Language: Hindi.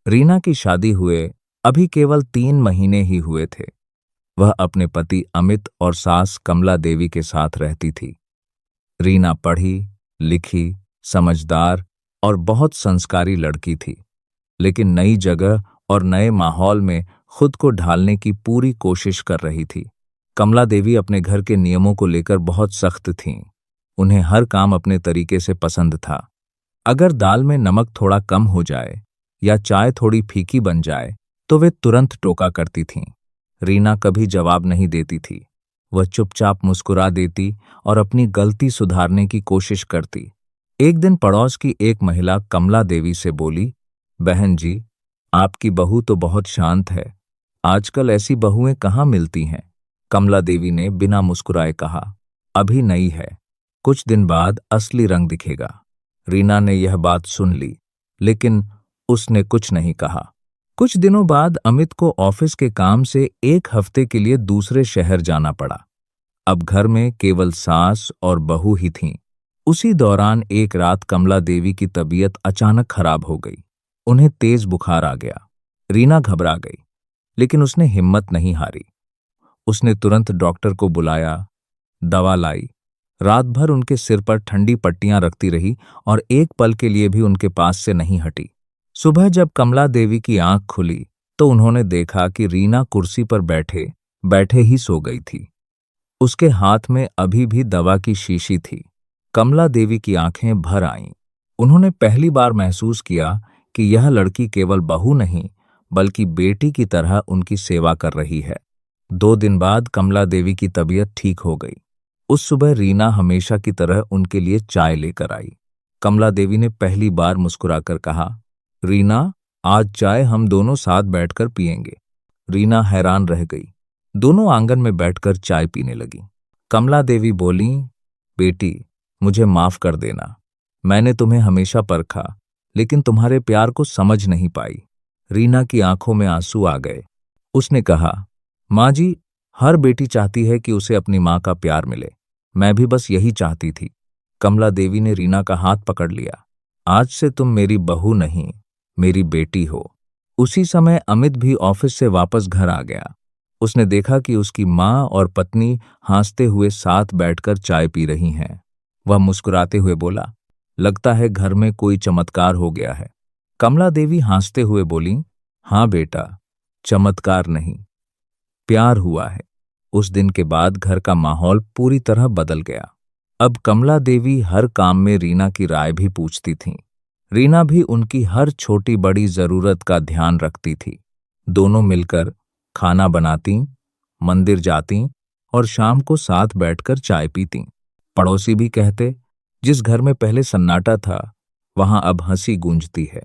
रीना की शादी हुए अभी केवल 3 महीने ही हुए थे। वह अपने पति अमित और सास कमला देवी के साथ रहती थी। रीना पढ़ी, लिखी, समझदार और बहुत संस्कारी लड़की थी, लेकिन नई जगह और नए माहौल में खुद को ढालने की पूरी कोशिश कर रही थी। कमला देवी अपने घर के नियमों को लेकर बहुत सख्त थीं। उन्हें हर काम अपने तरीके से पसंद था। अगर दाल में नमक थोड़ा कम हो जाए या चाय थोड़ी फीकी बन जाए तो वे तुरंत टोका करती थीं। रीना कभी जवाब नहीं देती थी। वह चुपचाप मुस्कुरा देती और अपनी गलती सुधारने की कोशिश करती। एक दिन पड़ोस की एक महिला कमला देवी से बोली, बहन जी, आपकी बहू तो बहुत शांत है। आजकल ऐसी बहुएं कहाँ मिलती हैं? कमला देवी ने बिना मुस्कुराए कहा, अभी नई है, कुछ दिन बाद असली रंग दिखेगा। रीना ने यह बात सुन ली, लेकिन उसने कुछ नहीं कहा। कुछ दिनों बाद अमित को ऑफिस के काम से 1 हफ्ते के लिए दूसरे शहर जाना पड़ा। अब घर में केवल सास और बहू ही थीं। उसी दौरान एक रात कमला देवी की तबीयत अचानक खराब हो गई। उन्हें तेज बुखार आ गया। रीना घबरा गई, लेकिन उसने हिम्मत नहीं हारी। उसने तुरंत डॉक्टर को बुलाया, दवा लाई, रात भर उनके सिर पर ठंडी पट्टियां रखती रही और एक पल के लिए भी उनके पास से नहीं हटी। सुबह जब कमला देवी की आंख खुली तो उन्होंने देखा कि रीना कुर्सी पर बैठे बैठे ही सो गई थी। उसके हाथ में अभी भी दवा की शीशी थी। कमला देवी की आंखें भर आईं। उन्होंने पहली बार महसूस किया कि यह लड़की केवल बहू नहीं, बल्कि बेटी की तरह उनकी सेवा कर रही है। 2 दिन बाद कमला देवी की तबीयत ठीक हो गई। उस सुबह रीना हमेशा की तरह उनके लिए चाय लेकर आई। कमला देवी ने पहली बार मुस्कुराकर कहा, रीना, आज चाय हम दोनों साथ बैठकर पिएंगे। रीना हैरान रह गई। दोनों आंगन में बैठकर चाय पीने लगी। कमला देवी बोली, बेटी, मुझे माफ कर देना। मैंने तुम्हें हमेशा परखा, लेकिन तुम्हारे प्यार को समझ नहीं पाई। रीना की आंखों में आंसू आ गए। उसने कहा, माँ जी, हर बेटी चाहती है कि उसे अपनी माँ का प्यार मिले। मैं भी बस यही चाहती थी। कमला देवी ने रीना का हाथ पकड़ लिया। आज से तुम मेरी बहू नहीं, मेरी बेटी हो। उसी समय अमित भी ऑफिस से वापस घर आ गया। उसने देखा कि उसकी माँ और पत्नी हंसते हुए साथ बैठकर चाय पी रही हैं। वह मुस्कुराते हुए बोला, लगता है घर में कोई चमत्कार हो गया है। कमला देवी हंसते हुए बोली, हाँ बेटा, चमत्कार नहीं, प्यार हुआ है। उस दिन के बाद घर का माहौल पूरी तरह बदल गया। अब कमला देवी हर काम में रीना की राय भी पूछती थीं। रीना भी उनकी हर छोटी बड़ी जरूरत का ध्यान रखती थी। दोनों मिलकर खाना बनाती, मंदिर जाती और शाम को साथ बैठकर चाय पीती। पड़ोसी भी कहते, जिस घर में पहले सन्नाटा था, वहां अब हंसी गूंजती है।